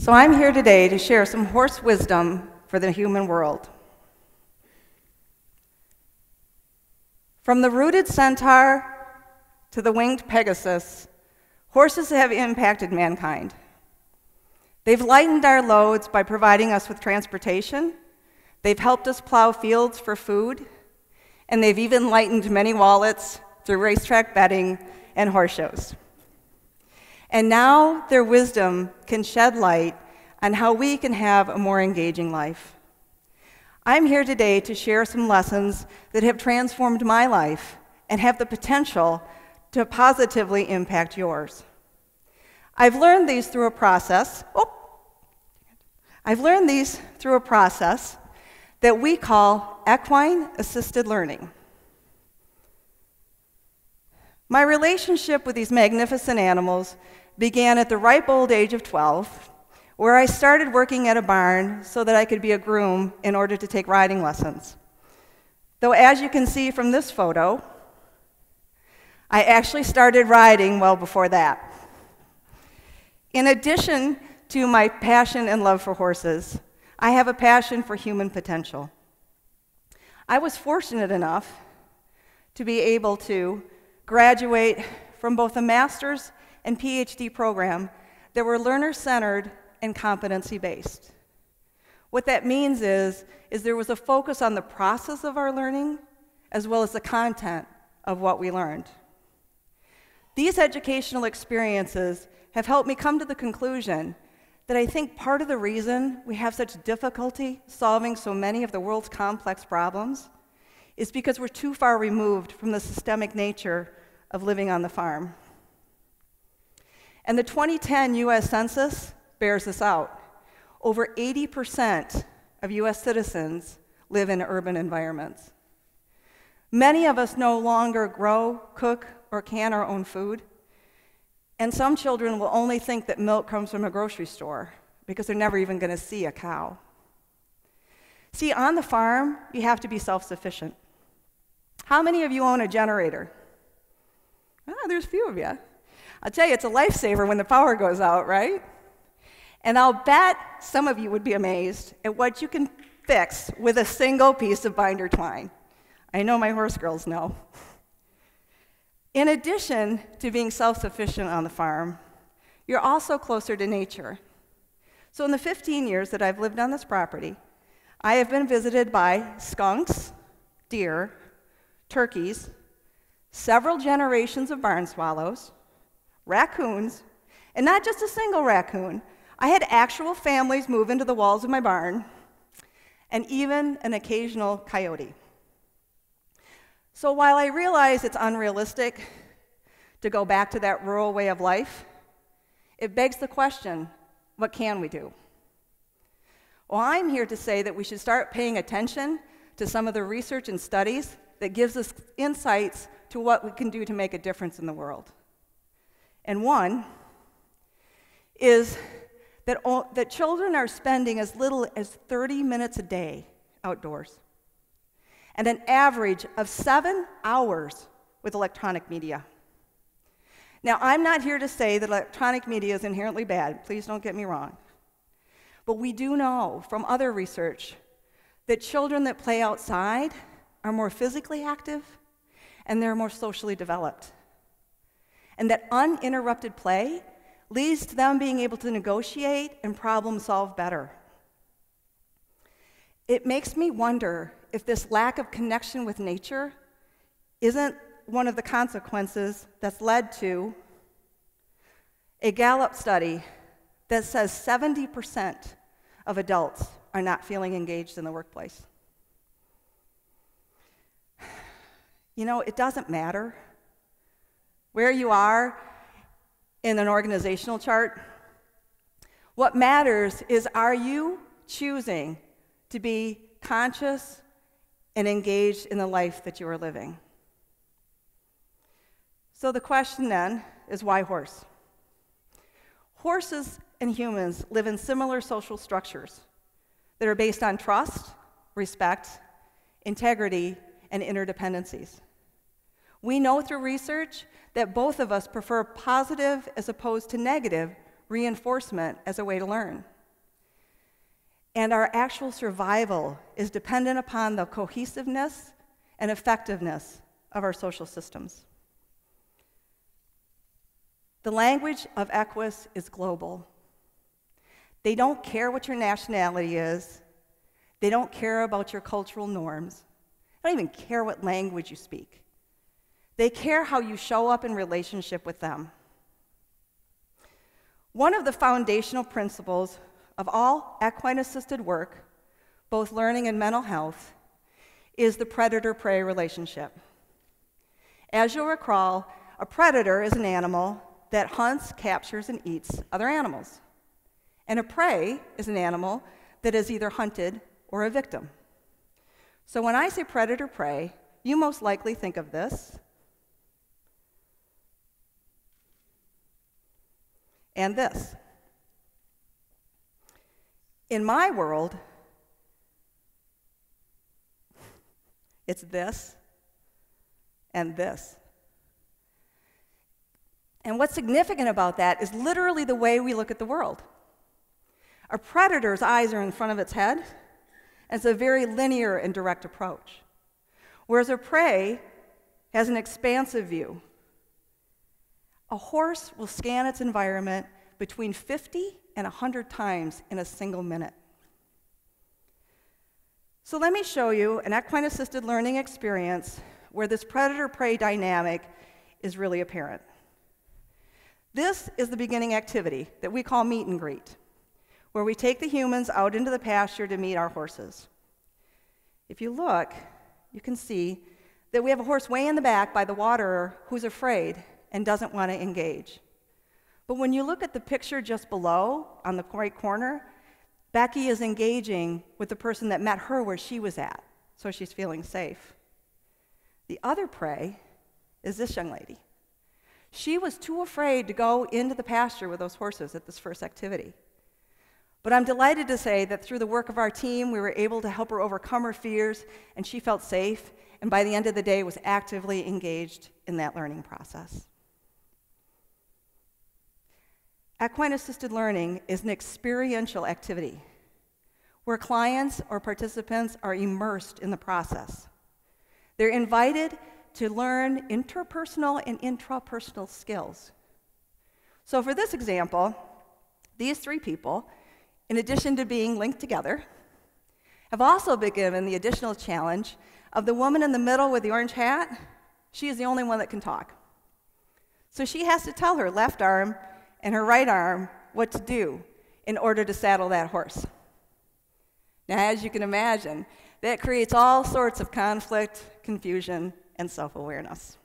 So I'm here today to share some horse wisdom for the human world. From the rooted centaur to the winged Pegasus, horses have impacted mankind. They've lightened our loads by providing us with transportation, they've helped us plow fields for food, and they've even lightened many wallets through racetrack betting and horse shows. And now their wisdom can shed light on how we can have a more engaging life. I'm here today to share some lessons that have transformed my life and have the potential to positively impact yours. I've learned these through a process that we call equine-assisted learning. My relationship with these magnificent animals began at the ripe old age of 12, where I started working at a barn so that I could be a groom in order to take riding lessons. Though as you can see from this photo, I actually started riding well before that. In addition to my passion and love for horses, I have a passion for human potential. I was fortunate enough to be able to graduate from both a master's and Ph.D. program that were learner-centered and competency-based. What that means is there was a focus on the process of our learning as well as the content of what we learned. These educational experiences have helped me come to the conclusion that I think part of the reason we have such difficulty solving so many of the world's complex problems is because we're too far removed from the systemic nature of living on the farm. And the 2010 US Census bears this out. Over 80% of US citizens live in urban environments. Many of us no longer grow, cook, or can our own food. And some children will only think that milk comes from a grocery store because they're never even going to see a cow. See, on the farm, you have to be self-sufficient. How many of you own a generator? There's a few of you. I'll tell you, it's a lifesaver when the power goes out, right? And I'll bet some of you would be amazed at what you can fix with a single piece of binder twine. I know my horse girls know. In addition to being self-sufficient on the farm, you're also closer to nature. So in the 15 years that I've lived on this property, I have been visited by skunks, deer, turkeys, several generations of barn swallows, raccoons, and not just a single raccoon. I had actual families move into the walls of my barn, and even an occasional coyote. So while I realize it's unrealistic to go back to that rural way of life, it begs the question, what can we do? Well, I'm here to say that we should start paying attention to some of the research and studies that gives us insights to what we can do to make a difference in the world. And one is that children are spending as little as 30 minutes a day outdoors, and an average of 7 hours with electronic media. Now, I'm not here to say that electronic media is inherently bad. Please don't get me wrong. But we do know from other research that children that play outside are more physically active and they're more socially developed. And that uninterrupted play leads to them being able to negotiate and problem solve better. It makes me wonder if this lack of connection with nature isn't one of the consequences that's led to a Gallup study that says 70% of adults are not feeling engaged in the workplace. You know, it doesn't matter where you are in an organizational chart. What matters is, are you choosing to be conscious and engaged in the life that you are living? So the question then is, why horse? Horses and humans live in similar social structures that are based on trust, respect, integrity, and interdependencies. We know through research that both of us prefer positive as opposed to negative reinforcement as a way to learn. and our actual survival is dependent upon the cohesiveness and effectiveness of our social systems. The language of Equus is global. They don't care what your nationality is. They don't care about your cultural norms. They don't even care what language you speak. They care how you show up in relationship with them. One of the foundational principles of all equine-assisted work, both learning and mental health, is the predator-prey relationship. As you'll recall, a predator is an animal that hunts, captures, and eats other animals. And a prey is an animal that is either hunted or a victim. So when I say predator-prey, you most likely think of this and this. In my world, it's this and this. And what's significant about that is literally the way we look at the world. A predator's eyes are in front of its head, and it's a very linear and direct approach. Whereas a prey has an expansive view. A horse will scan its environment between 50 and 100 times in a single minute. So let me show you an equine-assisted learning experience where this predator-prey dynamic is really apparent. This is the beginning activity that we call meet and greet, where we take the humans out into the pasture to meet our horses. If you look, you can see that we have a horse way in the back by the waterer who's afraid and doesn't want to engage. But when you look at the picture just below, on the right corner, Becky is engaging with the person that met her where she was at, so she's feeling safe. The other prey is this young lady. She was too afraid to go into the pasture with those horses at this first activity. But I'm delighted to say that through the work of our team, we were able to help her overcome her fears, and she felt safe, and by the end of the day was actively engaged in that learning process. Equine-assisted learning is an experiential activity where clients or participants are immersed in the process. They're invited to learn interpersonal and intrapersonal skills. So for this example, these three people, in addition to being linked together, have also been given the additional challenge of the woman in the middle with the orange hat. She is the only one that can talk. So she has to tell her left arm and her right arm what to do in order to saddle that horse. Now, as you can imagine, that creates all sorts of conflict, confusion, and self-awareness.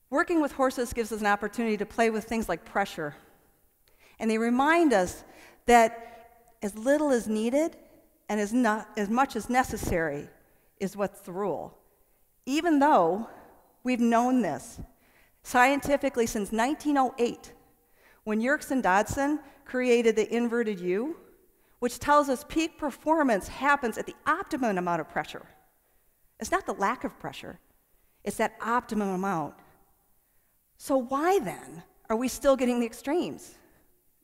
Working with horses gives us an opportunity to play with things like pressure. And they remind us that as little as needed and as much as necessary is what's the rule. Even though we've known this scientifically since 1908, when Yerkes and Dodson created the inverted U, which tells us peak performance happens at the optimum amount of pressure. It's not the lack of pressure, it's that optimum amount. So why then are we still getting the extremes?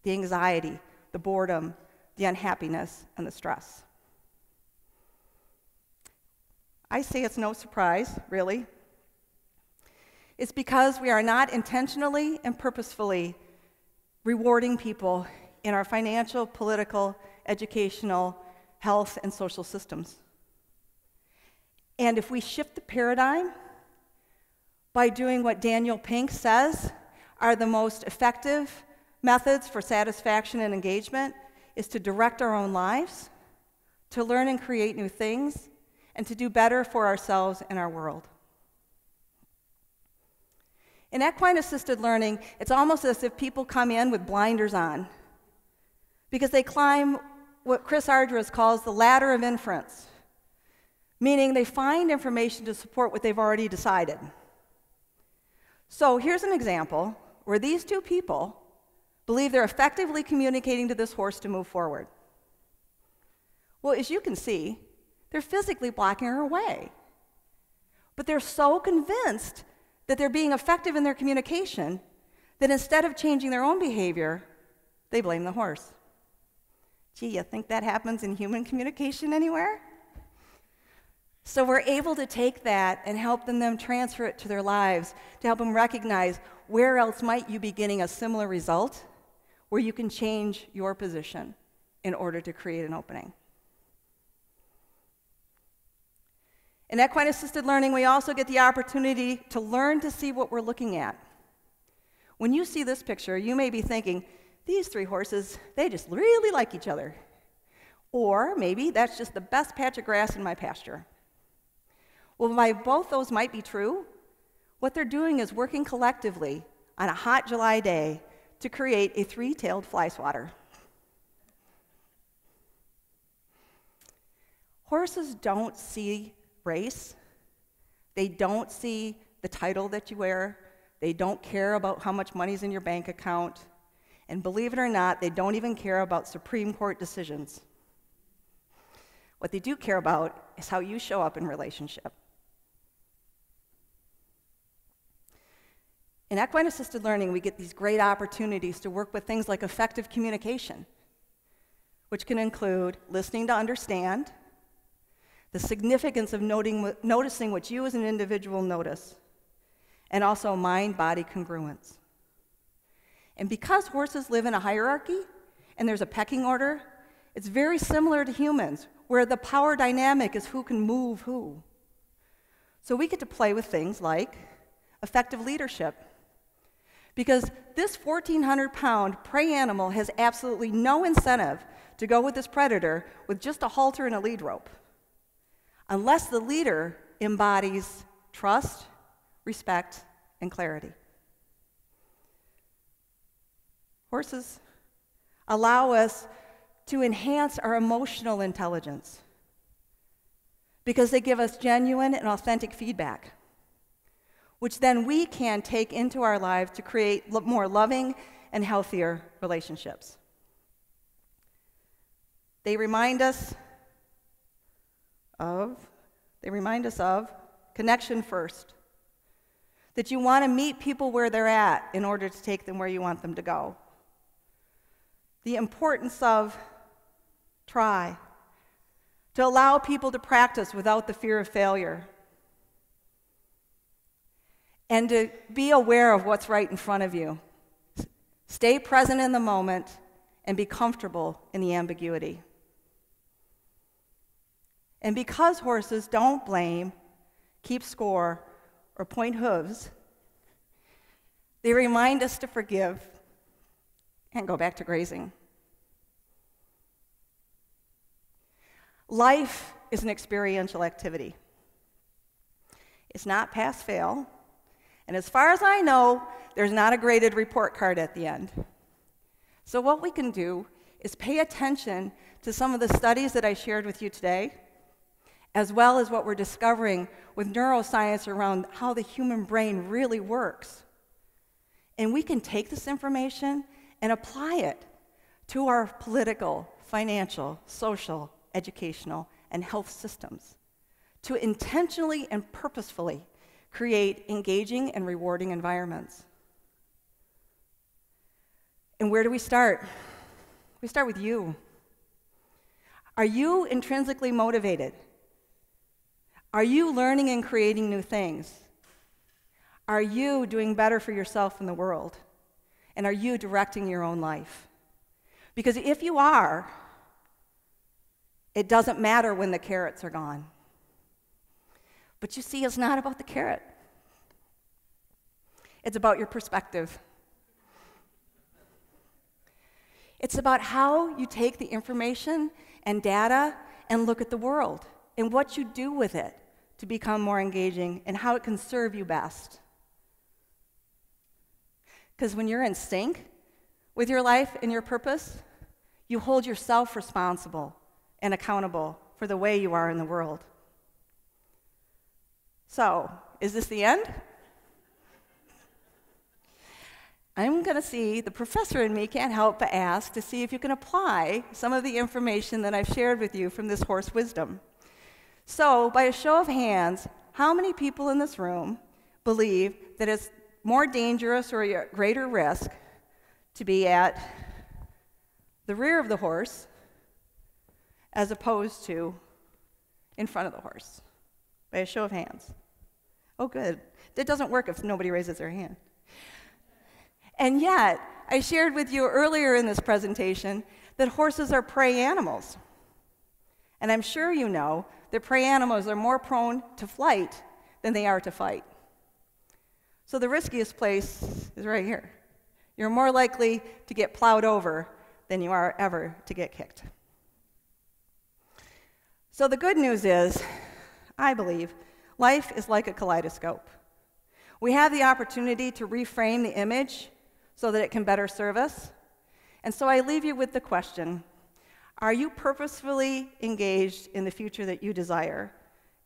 The anxiety, the boredom, the unhappiness, and the stress. I say it's no surprise, really. It's because we are not intentionally and purposefully rewarding people in our financial, political, educational, health, and social systems. And if we shift the paradigm by doing what Daniel Pink says are the most effective methods for satisfaction and engagement, is to direct our own lives, to learn and create new things, and to do better for ourselves and our world. In equine-assisted learning, it's almost as if people come in with blinders on because they climb what Chris Ardress calls the ladder of inference, meaning they find information to support what they've already decided. So here's an example where these two people believe they're effectively communicating to this horse to move forward. Well, as you can see, they're physically blocking her way. But they're so convinced that they're being effective in their communication that instead of changing their own behavior, they blame the horse. Gee, you think that happens in human communication anywhere? So we're able to take that and help them transfer it to their lives, to help them recognize where else might you be getting a similar result where you can change your position in order to create an opening. In equine-assisted learning, we also get the opportunity to learn to see what we're looking at. When you see this picture, you may be thinking, these three horses, they just really like each other. Or maybe that's just the best patch of grass in my pasture. Well, while both those might be true, what they're doing is working collectively on a hot July day to create a three-tailed fly swatter. Horses don't see race. They don't see the title that you wear. They don't care about how much money's in your bank account. And believe it or not, they don't even care about Supreme Court decisions. What they do care about is how you show up in relationship. In equine-assisted learning, we get these great opportunities to work with things like effective communication, which can include listening to understand, the significance of noticing what you as an individual notice, and also mind-body congruence. And because horses live in a hierarchy and there's a pecking order, it's very similar to humans, where the power dynamic is who can move who. So we get to play with things like effective leadership. Because this 1,400-pound prey animal has absolutely no incentive to go with this predator with just a halter and a lead rope, unless the leader embodies trust, respect, and clarity. Horses allow us to enhance our emotional intelligence because they give us genuine and authentic feedback, which then we can take into our lives to create more loving and healthier relationships. They remind us of connection first, that you want to meet people where they're at in order to take them where you want them to go. The importance of try, to allow people to practice without the fear of failure, and to be aware of what's right in front of you. Stay present in the moment and be comfortable in the ambiguity. And because horses don't blame, keep score, or point hooves, they remind us to forgive and go back to grazing. Life is an experiential activity. It's not pass-fail. And as far as I know, there's not a graded report card at the end. So what we can do is pay attention to some of the studies that I shared with you today, as well as what we're discovering with neuroscience around how the human brain really works. And we can take this information and apply it to our political, financial, social, educational, and health systems to intentionally and purposefully create engaging and rewarding environments. And where do we start? We start with you. Are you intrinsically motivated? Are you learning and creating new things? Are you doing better for yourself and the world? And are you directing your own life? Because if you are, it doesn't matter when the carrots are gone. But you see, it's not about the carrot. It's about your perspective. It's about how you take the information and data and look at the world and what you do with it to become more engaging and how it can serve you best. Because when you're in sync with your life and your purpose, you hold yourself responsible and accountable for the way you are in the world. So, is this the end? I'm going to see, the professor in me can't help but ask to see if you can apply some of the information that I've shared with you from this horse wisdom. So, by a show of hands, how many people in this room believe that it's more dangerous or at greater risk to be at the rear of the horse as opposed to in front of the horse? By a show of hands. Oh, good. That doesn't work if nobody raises their hand. And yet, I shared with you earlier in this presentation that horses are prey animals. And I'm sure you know that prey animals are more prone to flight than they are to fight. So the riskiest place is right here. You're more likely to get plowed over than you are ever to get kicked. So the good news is, I believe, life is like a kaleidoscope. We have the opportunity to reframe the image so that it can better serve us. And so I leave you with the question, are you purposefully engaged in the future that you desire?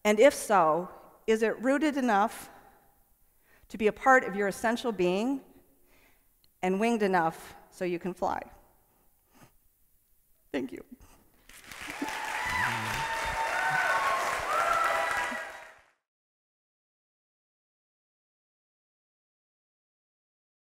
And if so, is it rooted enough to be a part of your essential being and winged enough so you can fly? Thank you.